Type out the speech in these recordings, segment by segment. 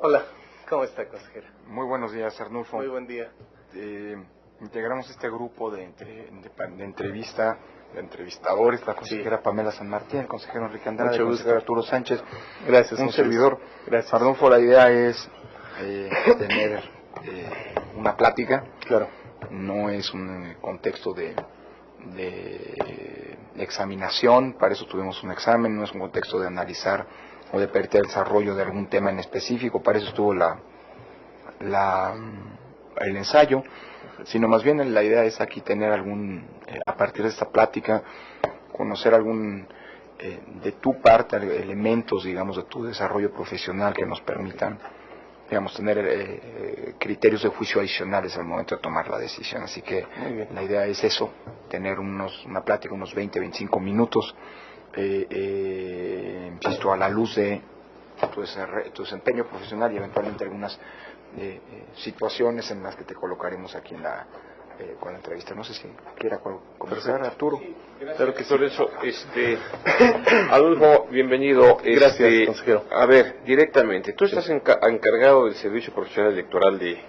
Hola, ¿cómo está, consejera? Muy buenos días, Arnulfo. Muy buen día. Integramos este grupo de entrevistadores, la consejera Pamela San Martín, el consejero Enrique Andrade, el consejero Arturo Sánchez. Gracias. Un servidor. Gracias. Arnulfo, la idea es tener una plática. Claro. No es un contexto de examinación, para eso tuvimos un examen, no es un contexto de analizar o de pedir el desarrollo de algún tema en específico, para eso estuvo el ensayo, sino más bien la idea es aquí tener a partir de esta plática, conocer de tu parte, elementos, digamos, de tu desarrollo profesional que nos permitan, digamos, tener criterios de juicio adicionales al momento de tomar la decisión. Así que la idea es eso, tener una plática, unos 20-25 minutos, insisto, a la luz de tu desempeño profesional y eventualmente algunas situaciones en las que te colocaremos aquí con la entrevista. No sé si quiera conversar, Arturo. Claro que sí. Por eso, Adolfo, bienvenido. Gracias, consejero. A ver, directamente, tú estás encargado del Servicio Profesional Electoral de...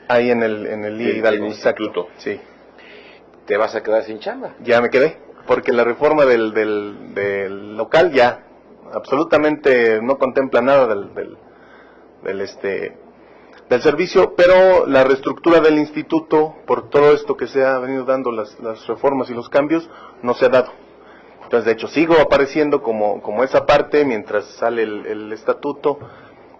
Ahí en el Hidalgo, Instituto. Sí. ¿Te vas a quedar sin chamba? Ya me quedé, porque la reforma del local ya absolutamente no contempla nada del servicio, pero la reestructura del instituto, por todo esto que se ha venido dando, las reformas y los cambios, no se ha dado. Entonces, de hecho, sigo apareciendo como esa parte, mientras sale el estatuto,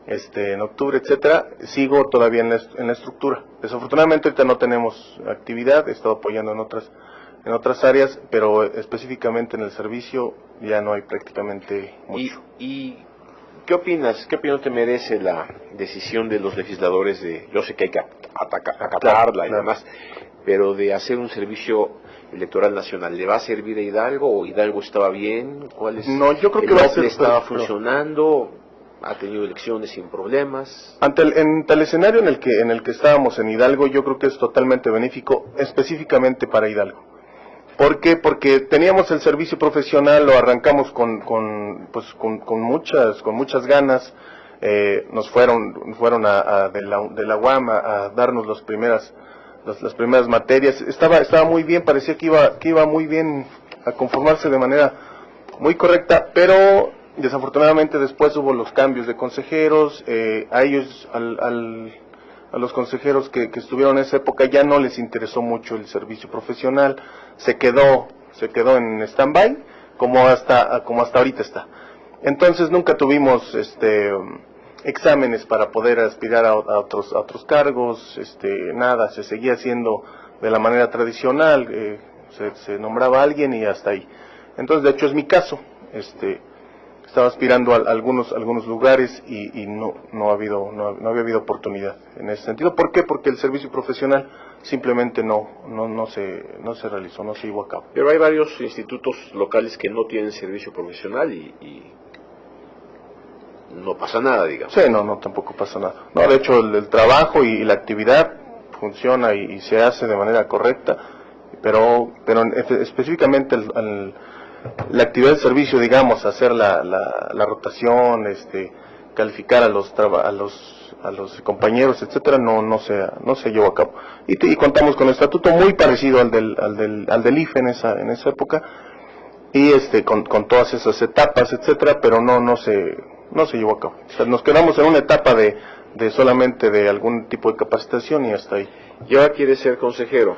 en octubre, etcétera, sigo todavía en la estructura. Desafortunadamente ahorita no tenemos actividad, he estado apoyando en otras áreas, pero específicamente en el servicio ya no hay prácticamente mucho. ¿Y qué opinas? ¿Qué opinión te merece la decisión de los legisladores yo sé que hay que acatarla y demás, pero de hacer un servicio electoral nacional? ¿Le va a servir a Hidalgo o Hidalgo estaba bien? No, yo creo que va a ser... ¿Estaba funcionando? ¿Ha tenido elecciones sin problemas? Ante el escenario en el que estábamos en Hidalgo, yo creo que es totalmente benéfico, específicamente para Hidalgo. ¿Por qué? Porque teníamos el servicio profesional, lo arrancamos con muchas ganas, nos fueron de la UAM a darnos las primeras materias, estaba muy bien, parecía que iba muy bien a conformarse de manera muy correcta, pero desafortunadamente después hubo los cambios de consejeros, a los consejeros que estuvieron en esa época ya no les interesó mucho el servicio profesional, se quedó en stand-by como hasta ahorita está. Entonces nunca tuvimos exámenes para poder aspirar a otros cargos, nada, se seguía haciendo de la manera tradicional, se nombraba a alguien y hasta ahí. Entonces, de hecho es mi caso, estaba aspirando a algunos lugares y no había habido oportunidad en ese sentido. ¿Por qué? Porque el servicio profesional simplemente no se realizó, no se llevó a cabo. Pero hay varios institutos locales que no tienen servicio profesional y no pasa nada, digamos. Sí, no, tampoco pasa nada. No, de hecho el trabajo y la actividad funciona y se hace de manera correcta, pero específicamente la actividad del servicio, digamos, hacer la rotación, calificar a los compañeros, etcétera, no se llevó a cabo. Y contamos con un estatuto muy parecido al del IFE en esa época, y con todas esas etapas, etcétera, pero no se llevó a cabo. O sea, nos quedamos en una etapa de solamente de algún tipo de capacitación y hasta ahí. Y ahora quieres ser consejero.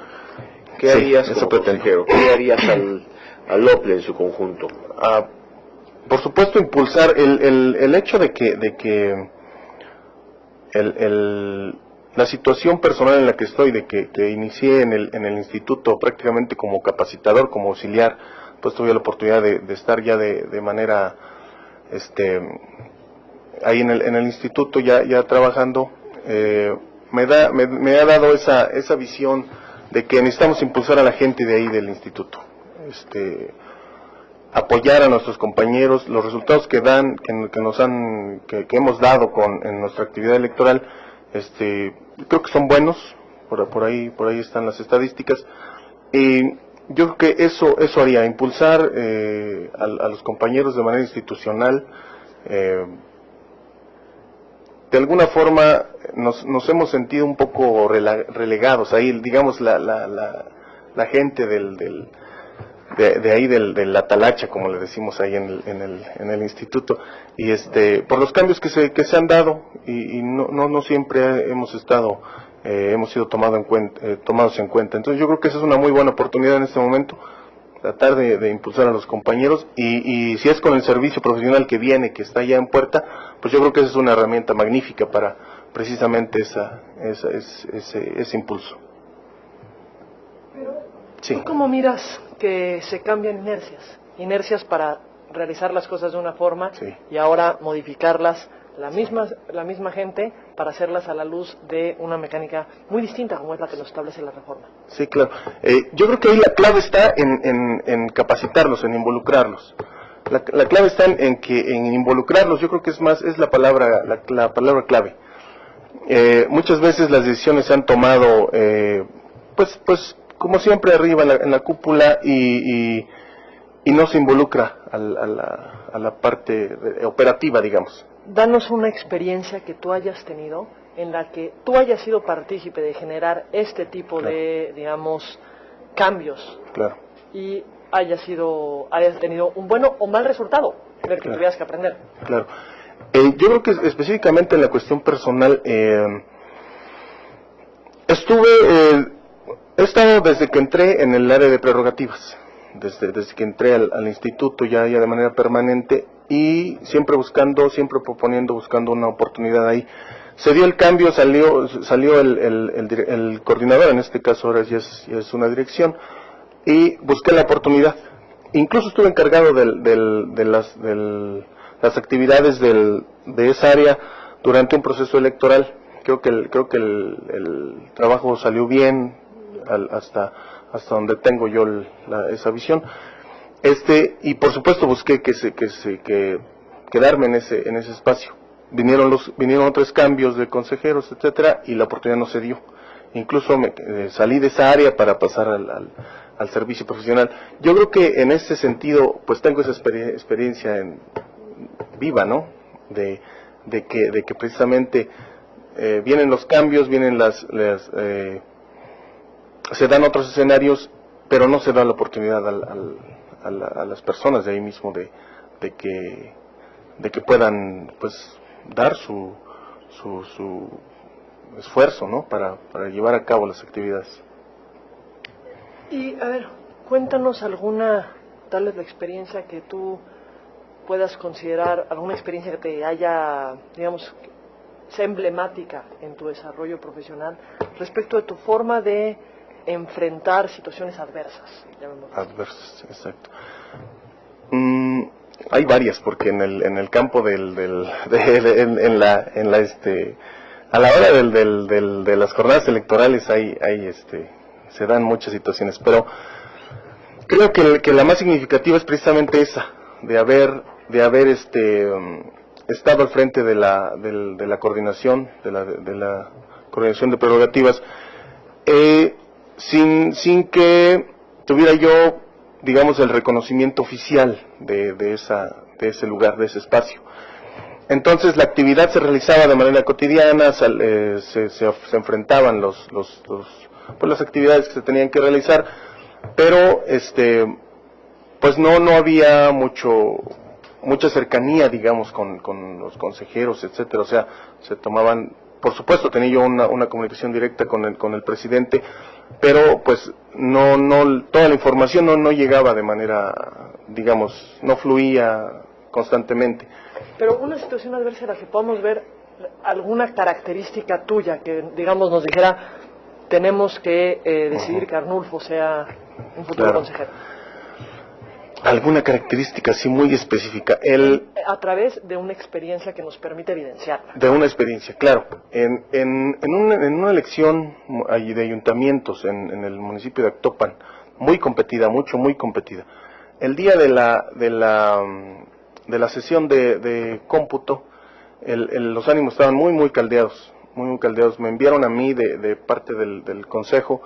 ¿Qué harías como consejero? ¿Qué harías al OPLE en su conjunto? Por supuesto, impulsar el hecho de que la situación personal en la que estoy, de que inicié en el instituto prácticamente como capacitador, como auxiliar, pues tuve la oportunidad de estar ya de manera ahí en el instituto ya trabajando, me ha dado esa visión de que necesitamos impulsar a la gente de ahí del instituto, apoyar a nuestros compañeros, los resultados que hemos dado en nuestra actividad electoral, creo que son buenos, por ahí están las estadísticas, y yo creo que eso haría, impulsar a los compañeros de manera institucional, de alguna forma nos hemos sentido un poco relegados ahí, digamos la gente de ahí de la talacha, como le decimos ahí en el instituto, y por los cambios que se han dado, y no siempre hemos sido tomados en cuenta. Entonces yo creo que esa es una muy buena oportunidad en este momento, tratar de impulsar a los compañeros, y si es con el servicio profesional que viene, que está ya en puerta, pues yo creo que esa es una herramienta magnífica para precisamente ese impulso. Sí. ¿Tú cómo miras que se cambian inercias para realizar las cosas de una forma, sí, y ahora modificarlas la misma gente para hacerlas a la luz de una mecánica muy distinta como es la que nos establece la reforma? Sí, claro. Yo creo que ahí la clave está en capacitarlos, en involucrarlos. La clave está en involucrarlos. Yo creo que es la palabra clave. Muchas veces las decisiones se han tomado pues como siempre arriba en la cúpula, y no se involucra a la parte operativa, digamos. Danos una experiencia que tú hayas tenido en la que tú hayas sido partícipe de generar este tipo de, digamos, cambios. Claro. Y hayas tenido un bueno o mal resultado, del que tuvieras que aprender. Claro. Yo creo que específicamente en la cuestión personal, he estado desde que entré en el área de prerrogativas, desde que entré al instituto ya de manera permanente, y siempre proponiendo, buscando una oportunidad ahí. Se dio el cambio, salió el coordinador, en este caso ahora ya es una dirección, y busqué la oportunidad. Incluso estuve encargado de las actividades de esa área durante un proceso electoral. Creo que el trabajo salió bien, hasta donde tengo yo esa visión. Y por supuesto busqué quedarme en ese espacio. Vinieron otros cambios de consejeros, etcétera, y la oportunidad no se dio. Incluso salí de esa área para pasar al servicio profesional. Yo creo que en ese sentido, pues tengo esa experiencia viva, ¿no? De que precisamente vienen los cambios, se dan otros escenarios, pero no se da la oportunidad a las personas de ahí mismo de que puedan, pues, dar su esfuerzo, ¿no? Para llevar a cabo las actividades. Y a ver, cuéntanos tal vez la experiencia que tú puedas considerar, alguna experiencia que te haya, digamos, sea emblemática en tu desarrollo profesional respecto de tu forma de enfrentar situaciones adversas. Adversas, exacto. Hay varias, porque en el campo a la hora de las jornadas electorales se dan muchas situaciones, pero creo que la más significativa es precisamente esa, de haber estado al frente de la coordinación, de la coordinación de prerrogativas, sin que tuviera yo, digamos, el reconocimiento oficial de ese lugar, de ese espacio. Entonces la actividad se realizaba de manera cotidiana, se enfrentaban las actividades que se tenían que realizar, pero pues no había mucha cercanía, digamos, con los consejeros, etcétera. O sea, se tomaban, por supuesto tenía yo una comunicación directa con el presidente, pero pues toda la información no llegaba de manera, digamos, no fluía constantemente. Pero una situación adversa en la que podamos ver alguna característica tuya que, digamos, nos dijera, tenemos que decidir que Arnulfo sea un futuro consejero. Alguna característica así muy específica. A través de una experiencia que nos permite evidenciarla. De una experiencia, claro. En una elección de ayuntamientos en el municipio de Actopan, muy competida, muy competida. El día de la sesión de cómputo, los ánimos estaban muy caldeados, muy caldeados. Me enviaron a mí de parte del consejo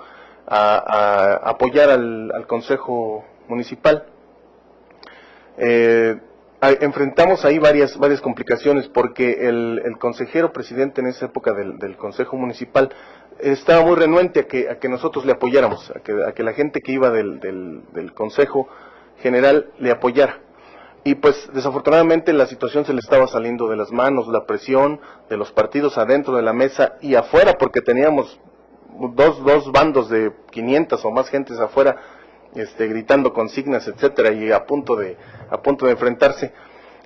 a apoyar al consejo municipal. enfrentamos ahí varias complicaciones, porque el consejero presidente en esa época del Consejo Municipal estaba muy renuente a que nosotros le apoyáramos, a que la gente que iba del Consejo General le apoyara. Y pues desafortunadamente la situación se le estaba saliendo de las manos, la presión de los partidos adentro de la mesa y afuera, porque teníamos dos bandos de 500 o más gentes afuera, gritando consignas, etcétera, y a punto de enfrentarse.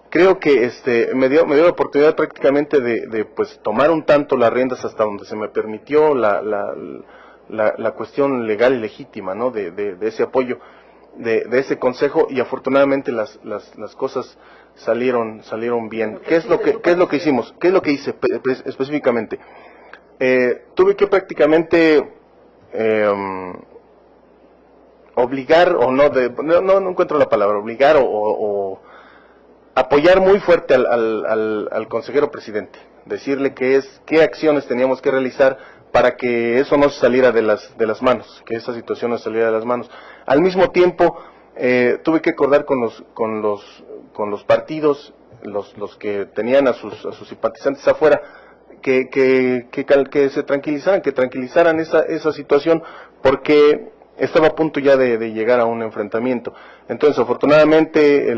Creo que me dio la oportunidad prácticamente de pues tomar un tanto las riendas hasta donde se me permitió la cuestión legal y legítima, ¿no? de ese apoyo de ese consejo, y afortunadamente las cosas salieron bien. ¿Qué es lo que hicimos? ¿Qué es lo que hice específicamente? Tuve que prácticamente obligar, o no encuentro la palabra, obligar o apoyar muy fuerte al consejero presidente, decirle qué acciones teníamos que realizar para que eso no se saliera de las manos, que esa situación no se saliera de las manos. Al mismo tiempo, tuve que acordar con los partidos, los que tenían a sus simpatizantes afuera, que se tranquilizaran esa situación, porque estaba a punto ya de llegar a un enfrentamiento. Entonces, afortunadamente,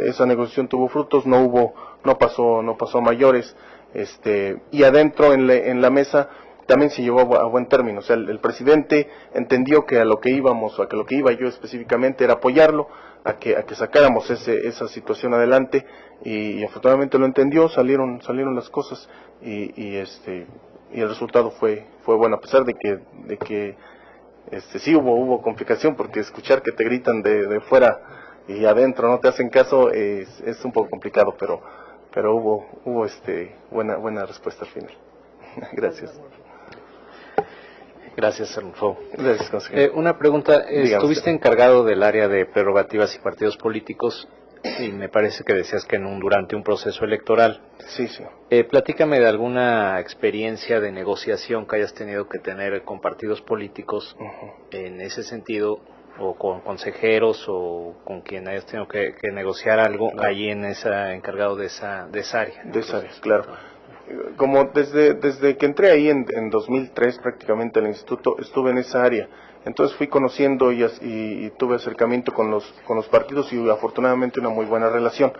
esa negociación tuvo frutos, no pasó a mayores, y adentro en la mesa también se llevó a buen término. O sea, el presidente entendió que a lo que íbamos, o a que lo que iba yo específicamente era apoyarlo, a que sacáramos esa situación adelante, y afortunadamente lo entendió, salieron las cosas, y el resultado fue bueno, a pesar de que sí hubo complicación, porque escuchar que te gritan de fuera y adentro no te hacen caso es un poco complicado, pero hubo buena respuesta al final. Gracias. Gracias, Arnulfo. Gracias, consejero. Una pregunta, Dígame estuviste usted. encargado del área de prerrogativas y partidos políticos, y me parece que decías que durante un proceso electoral. Sí. Platícame de alguna experiencia de negociación que hayas tenido que tener con partidos políticos en ese sentido, o con consejeros, o con quien hayas tenido que negociar algo allí encargado de esa área. De esa área, claro. Como desde que entré ahí en 2003 prácticamente al instituto, estuve en esa área. Entonces fui conociendo y tuve acercamiento con los partidos, y afortunadamente una muy buena relación.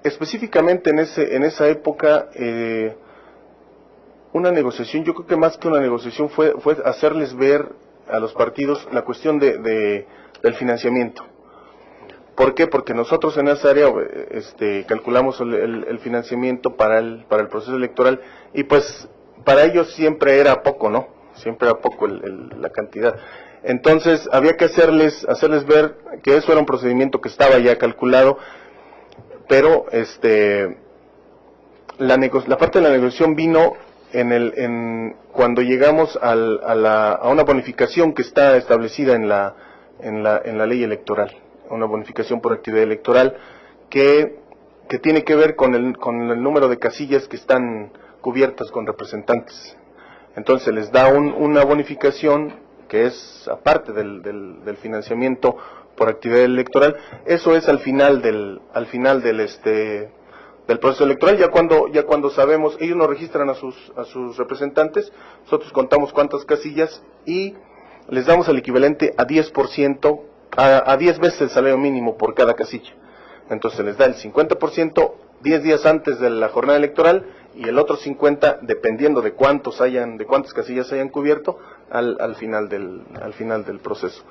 Específicamente en esa época, una negociación, yo creo que más que una negociación fue hacerles ver a los partidos la cuestión del financiamiento. ¿Por qué? Porque nosotros en esa área calculamos el financiamiento para el proceso electoral, y pues para ellos siempre era poco, ¿no? Siempre era poco la cantidad. Entonces había que hacerles ver que eso era un procedimiento que estaba ya calculado, pero la parte de la negociación vino cuando llegamos a una bonificación que está establecida en la ley electoral, una bonificación por actividad electoral que tiene que ver con el número de casillas que están cubiertas con representantes. Entonces les da una bonificación que es aparte del financiamiento por actividad electoral. Eso es al final del proceso electoral, ya cuando sabemos, ellos nos registran a sus representantes, nosotros contamos cuántas casillas y les damos el equivalente a 10%, a 10 veces el salario mínimo por cada casilla. Entonces les da el 50% 10 días antes de la jornada electoral, y el otro 50 dependiendo de cuántas casillas hayan cubierto al final del proceso.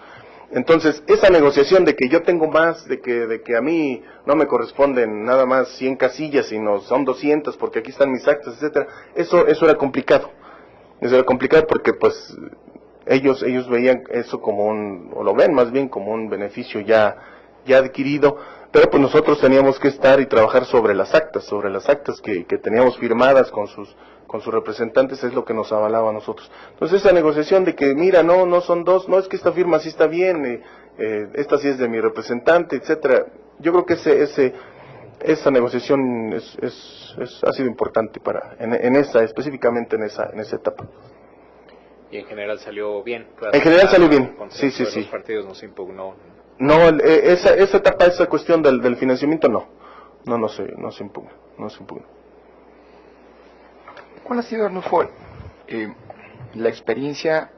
Entonces, esa negociación de que yo tengo más, de que a mí no me corresponden nada más 100 casillas, sino son 200 porque aquí están mis actas, etcétera, eso era complicado. Eso era complicado porque pues ellos veían eso o lo ven más bien como un beneficio ya adquirido, pero pues nosotros teníamos que estar y trabajar sobre las actas que teníamos firmadas con sus representantes, es lo que nos avalaba a nosotros. Entonces esa negociación de que mira, no son dos, no es que esta firma sí está bien, esta sí es de mi representante, etcétera. Yo creo que esa negociación ha sido importante específicamente en esa etapa. Y en general salió bien. En general salió bien, sí. Los partidos no se impugnó. No, esa etapa, esa cuestión del financiamiento, no se impugna, no se impugna. ¿Cuál ha sido, Arnulfo, la experiencia,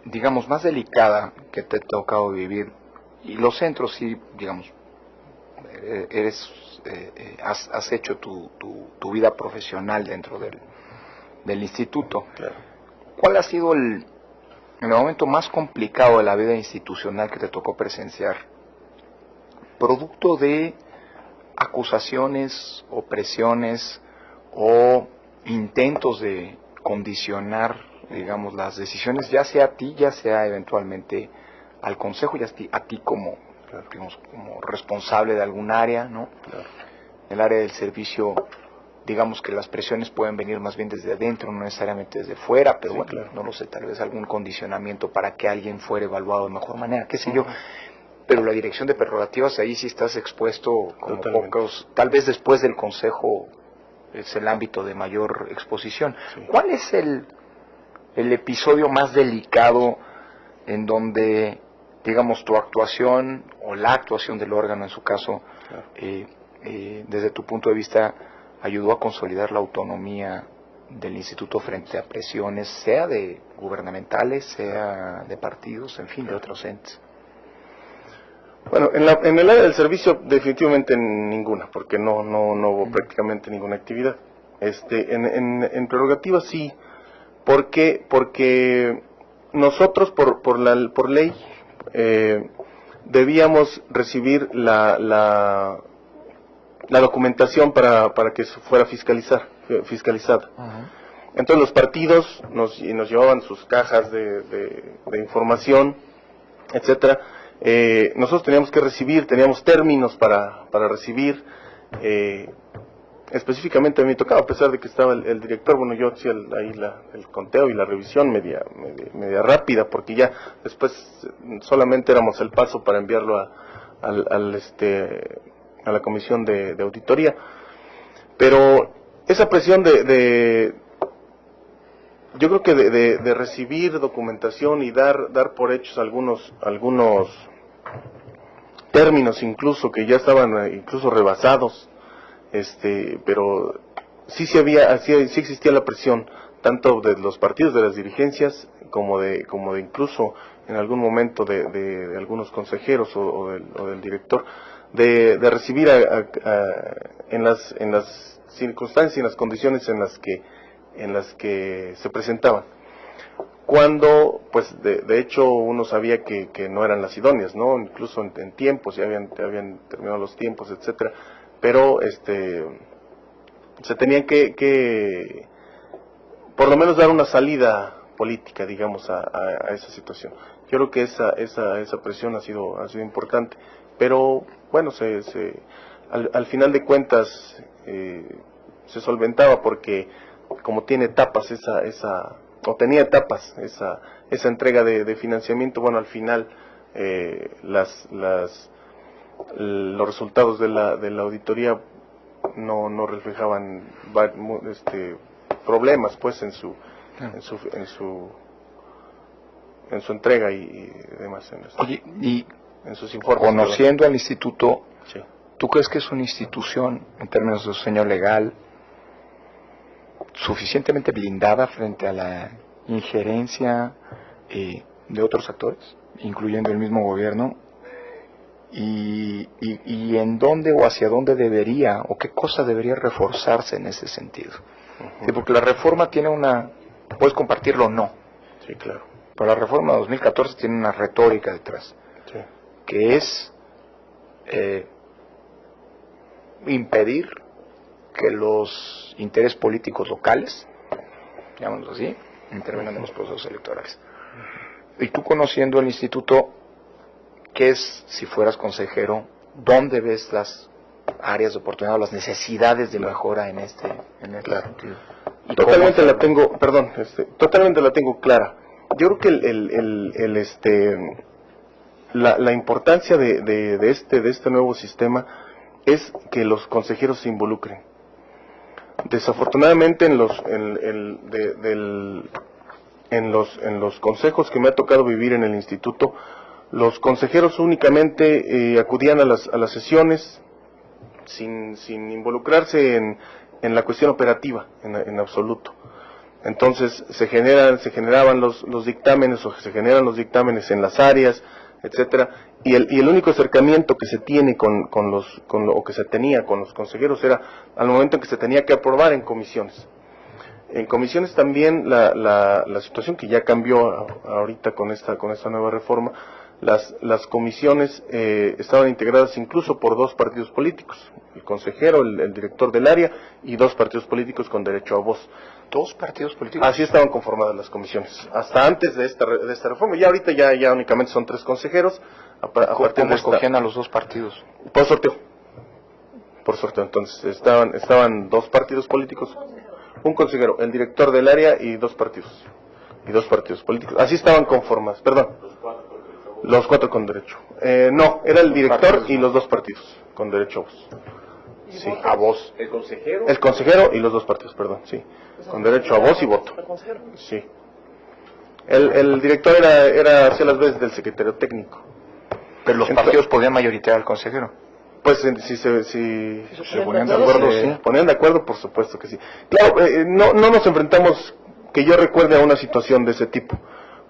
digamos, más delicada que te ha tocado vivir? Y los centros, sí, digamos, has hecho tu vida profesional dentro del instituto. Claro. ¿Cuál ha sido el momento más complicado de la vida institucional que te tocó presenciar? Producto de acusaciones o presiones o intentos de condicionar, digamos, las decisiones, ya sea a ti, ya sea eventualmente al consejo, ya a ti como, digamos, como responsable de algún área, ¿no? Claro. El área del servicio, digamos que las presiones pueden venir más bien desde adentro, no necesariamente desde fuera, pero Sí, bueno, claro. no lo sé, tal vez algún condicionamiento para que alguien fuera evaluado de mejor manera, qué sé yo. Pero la dirección de prerrogativas, ahí sí estás expuesto como Totalmente. pocos, tal vez después del consejo es el ámbito de mayor exposición. Sí. ¿Cuál es el episodio más delicado en donde, digamos, tu actuación o la actuación del órgano en su caso, Claro. desde tu punto de vista, ayudó a consolidar la autonomía del instituto frente a presiones, sea de gubernamentales, sea de partidos, en fin, de otros entes? Bueno, en el área del servicio definitivamente ninguna, porque no hubo prácticamente ninguna actividad. En prerrogativas sí, porque nosotros por ley debíamos recibir la documentación para que eso fuera fiscalizada. Entonces los partidos nos llevaban sus cajas de información, etcétera. Nosotros teníamos que recibir, teníamos términos para recibir. Específicamente a mí me tocaba, a pesar de que estaba el director, bueno, yo hacía ahí el conteo y la revisión media rápida, porque ya después solamente éramos el paso para enviarlo a la comisión de auditoría. Pero esa presión yo creo que de recibir documentación y dar por hechos algunos términos incluso que ya estaban incluso rebasados, pero sí existía la presión tanto de los partidos, de las dirigencias, como de incluso en algún momento de algunos consejeros o del director, de recibir en las circunstancias y en las condiciones en las que se presentaban, cuando pues de hecho uno sabía que no eran las idóneas, no, incluso en tiempos, ya habían terminado los tiempos, etcétera, pero se tenían que por lo menos dar una salida política, digamos, a esa situación. Yo creo que esa presión ha sido importante, pero bueno, al final de cuentas se solventaba, porque como tiene etapas tenía etapas esa entrega de financiamiento, bueno, al final los resultados de la auditoría no reflejaban problemas pues en su entrega y demás, Oye, y en sus informes. conociendo al instituto, Sí. ¿tú crees que es una institución, en términos de diseño legal, suficientemente blindada frente a la injerencia de otros actores, incluyendo el mismo gobierno? Y en dónde o hacia dónde debería, o qué cosa debería reforzarse en ese sentido? Sí, porque la reforma tiene puedes compartirlo o no, Sí, claro. pero la reforma de 2014 tiene una retórica detrás, Sí. que es impedir que los intereses políticos locales, llamémoslo así, intervengan en los procesos electorales. Y tú, conociendo el instituto, ¿qué es, si fueras consejero, dónde ves las áreas de oportunidad o las necesidades de mejora en este Claro. sentido? ¿Y Totalmente cómo la tengo, perdón, totalmente la tengo clara. Yo creo que la importancia de este nuevo sistema es que los consejeros se involucren. Desafortunadamente en los consejos que me ha tocado vivir en el instituto, Los consejeros únicamente acudían a las sesiones sin involucrarse en la cuestión operativa, en absoluto. Entonces se generaban los dictámenes, o se generan los dictámenes en las áreas, etcétera, y el único acercamiento que se tiene o que se tenía con los consejeros era al momento en que se tenía que aprobar en comisiones. En comisiones también la situación que ya cambió ahorita con esta nueva reforma, las comisiones estaban integradas incluso por 2 partidos políticos, el consejero, el director del área, y 2 partidos políticos con derecho a voz. 2 partidos políticos. Así estaban conformadas las comisiones, hasta antes de esta reforma. Ya ahorita ya únicamente son 3 consejeros. ¿Cómo escogían a los 2 partidos? Por sorteo. Entonces estaban 2 partidos políticos, un consejero, el director del área y 2 partidos. Y 2 partidos políticos. Así estaban conformadas, perdón. Los 4 con derecho. No, era el director y los 2 partidos con derecho a voz. Sí, a voz. ¿El consejero? El consejero y los 2 partidos, perdón, sí. Con derecho a voz y voto. Sí. El director hacía las veces del secretario técnico. Pero los partidos podían mayoritear al consejero. Pues si se ponían de acuerdo, sí. Ponían de acuerdo, por supuesto que sí. Claro, no nos enfrentamos, que yo recuerde, a una situación de ese tipo,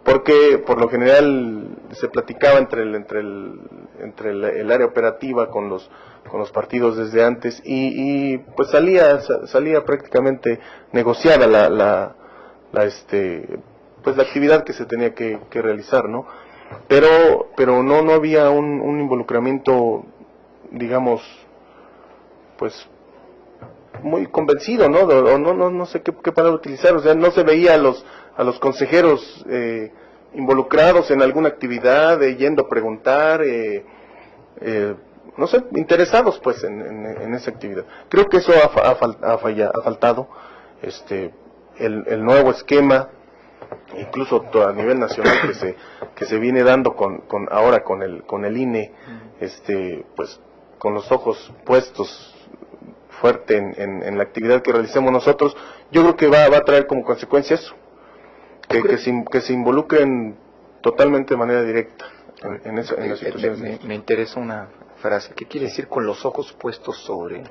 porque por lo general se platicaba entre el área operativa con los partidos desde antes, y pues salía prácticamente negociada pues la actividad que se tenía que realizar, ¿no? Pero no había un involucramiento, digamos, pues muy convencido, ¿no? No sé qué palabra utilizar. O sea, no se veía a los consejeros involucrados en alguna actividad, yendo a preguntar, no sé, interesados pues en esa actividad. Creo que eso ha faltado. El nuevo esquema, incluso a nivel nacional, que se viene dando ahora con el INE, pues con los ojos puestos fuerte en la actividad que realicemos nosotros, yo creo que va a traer como consecuencia eso, que se involucren totalmente de manera directa en las situaciones. Me interesa una frase. ¿Qué quiere decir con los ojos puestos sobre?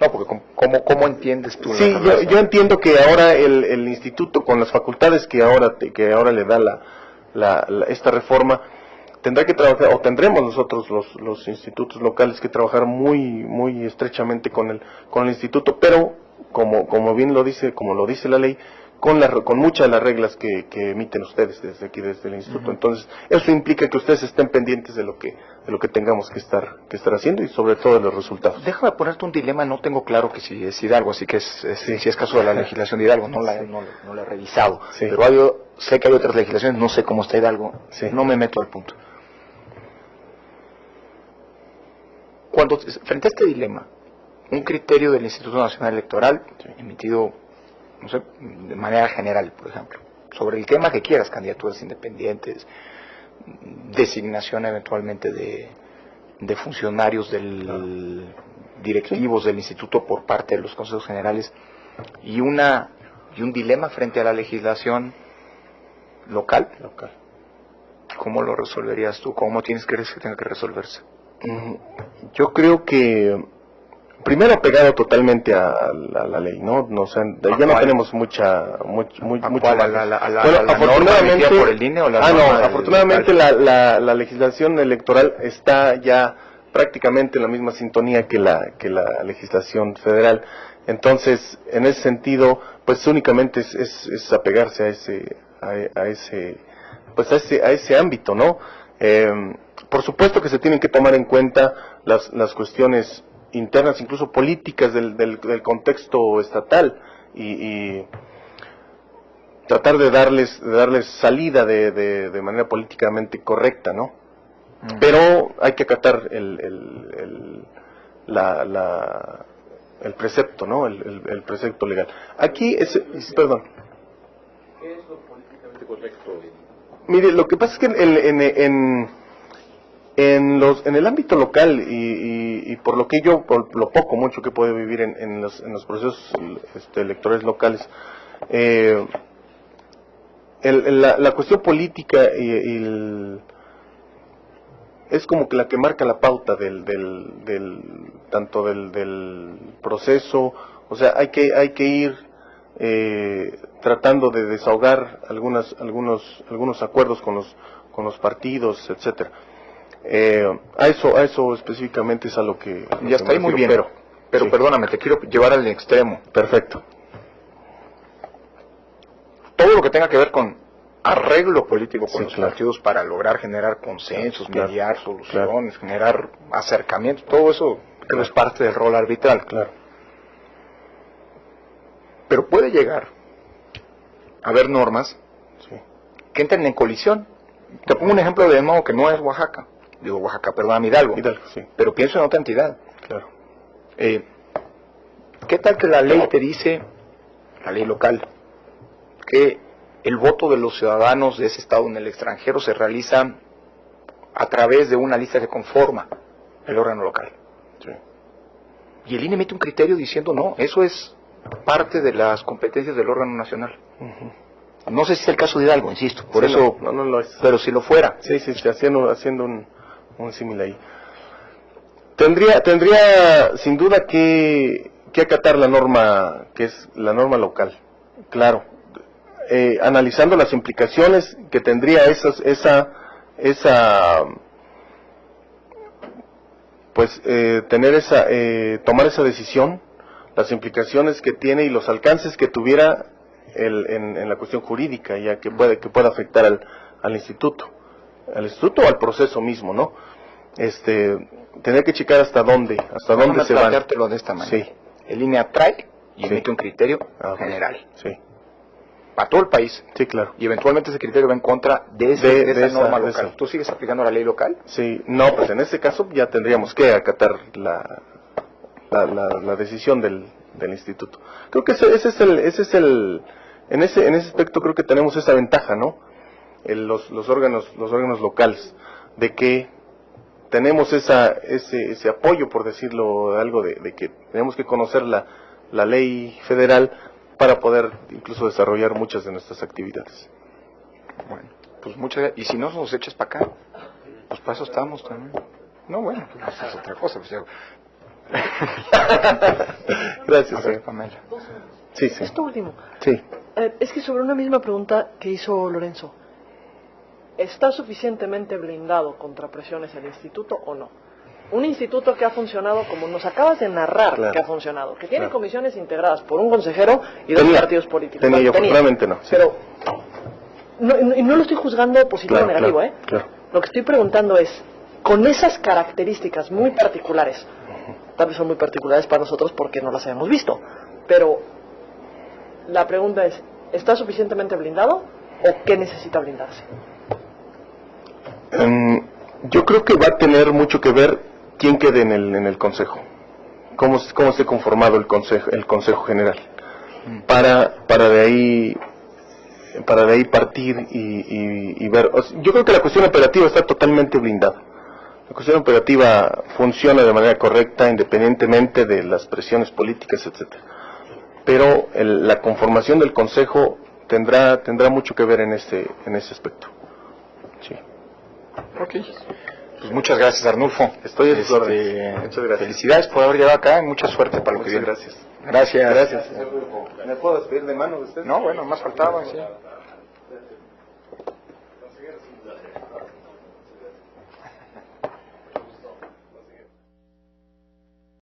No, porque ¿cómo entiendes tú? Sí, yo entiendo que ahora el instituto, con las facultades que ahora le da esta reforma, tendrá que trabajar, o tendremos nosotros los institutos locales que trabajar muy estrechamente con el instituto, pero como bien lo dice la ley, con muchas de las reglas que emiten ustedes desde el instituto. Entonces eso implica que ustedes estén pendientes de lo que tengamos que estar haciendo, y sobre todo de los resultados. Déjame ponerte un dilema. No tengo claro que si es Hidalgo, así que si es caso de la legislación de Hidalgo, no la he revisado, sí. Pero sé que hay otras legislaciones, no sé cómo está Hidalgo, sí. No me meto al punto. Cuando frente a este dilema, un criterio del Instituto Nacional Electoral, emitido, no sé, de manera general, por ejemplo, sobre el tema que quieras, candidaturas independientes, designación eventualmente de funcionarios directivos del instituto por parte de los consejos generales, y un dilema frente a la legislación local. ¿Cómo lo resolverías tú? ¿Cómo crees que tenga que resolverse? Yo creo que primero pegado totalmente a la ley, ¿no? Ya no tenemos mucho afortunadamente por el INE, o afortunadamente la legislación electoral está ya prácticamente en la misma sintonía que la legislación federal. Entonces, en ese sentido, pues únicamente es apegarse a ese ámbito, ¿no? Por supuesto que se tienen que tomar en cuenta las cuestiones internas, incluso políticas del contexto estatal, y tratar de darles salida de manera políticamente correcta, ¿no? Pero hay que acatar el precepto, ¿no? El precepto legal. Aquí perdón. ¿Qué es lo políticamente correcto? Mire, lo que pasa es que en el ámbito local, y por lo que por lo mucho que puedo vivir en los procesos electorales locales, la cuestión política y es como que la que marca la pauta tanto del proceso. O sea, hay que ir tratando de desahogar algunos acuerdos con los partidos, etcétera. A eso específicamente es a lo que... Ya está ahí muy bien, pero sí. Perdóname, te quiero llevar al extremo. Perfecto. Todo lo que tenga que ver con arreglo político con Sí, los claro. partidos para lograr generar consensos, Claro, mediar soluciones, generar acercamientos, todo eso creo es parte del rol arbitral. Claro. Pero puede llegar a haber normas Sí. que entren en colisión. Te pongo un ejemplo de modo que no es Oaxaca, perdón, Hidalgo, Sí, pero pienso en otra entidad. claro. ¿Qué tal que la ley te dice, la ley local, que el voto de los ciudadanos de ese estado en el extranjero se realiza a través de una lista que conforma el órgano local? Sí. Y el INE emite un criterio diciendo, no, eso es parte de las competencias del órgano nacional. No sé si es el caso de Hidalgo, insisto, por Sí, eso, no lo es. pero si lo fuera. Sí, haciendo un símil ahí. Tendría sin duda que acatar la norma, que es la norma local, claro, analizando las implicaciones que tendría tomar esa decisión, las implicaciones que tiene y los alcances que tuviera en la cuestión jurídica, ya que pueda afectar al instituto o al proceso mismo, ¿no? Tener que checar hasta dónde se van. Planteártelo de esta manera. Sí. El INE atrae y Sí. emite un criterio Ah, ok. general Sí, para todo el país. sí, claro. Y eventualmente ese criterio va en contra de esa norma local. ¿Tú sigues aplicando la ley local? Sí, no, pues en este caso ya tendríamos que acatar la decisión del instituto. Creo que en ese aspecto creo que tenemos esa ventaja, ¿no? Los órganos locales, de que tenemos ese apoyo, por decirlo algo, de que tenemos que conocer la ley federal para poder incluso desarrollar muchas de nuestras actividades. Bueno, pues y si no nos echas para acá, pues para eso estamos también. No, bueno, pues es otra cosa. Pues yo... Gracias. A ver, Pamela. Sí, sí. Esto último. Sí. Es que sobre una misma pregunta que hizo Lorenzo, ¿está suficientemente blindado contra presiones el instituto o no? Un instituto que ha funcionado como nos acabas de narrar, Claro. que ha funcionado, que tiene Claro. comisiones integradas por un consejero y dos Tenía. partidos políticos. Tenía, Bueno, afortunadamente no. Sí. Pero y no lo estoy juzgando positivo o negativo, Claro. Lo que estoy preguntando es, con esas características muy particulares, tal vez son muy particulares para nosotros porque no las habíamos visto, pero la pregunta es, ¿está suficientemente blindado o qué necesita blindarse? Yo creo que va a tener mucho que ver quién quede en el consejo, cómo esté conformado el consejo general, para de ahí partir y ver. Yo creo que la cuestión operativa está totalmente blindada. La cuestión operativa funciona de manera correcta, independientemente de las presiones políticas, etcétera. Pero la conformación del consejo tendrá mucho que ver en ese aspecto. Sí. Ok. Pues muchas gracias, Arnulfo. Estoy a sus órdenes. Muchas gracias. Felicidades por haber llegado acá y mucha suerte para lo que Muchas viene. gracias. Gracias. Gracias. ¿Me puedo despedir de mano de usted? No, bueno, más faltaba, sí.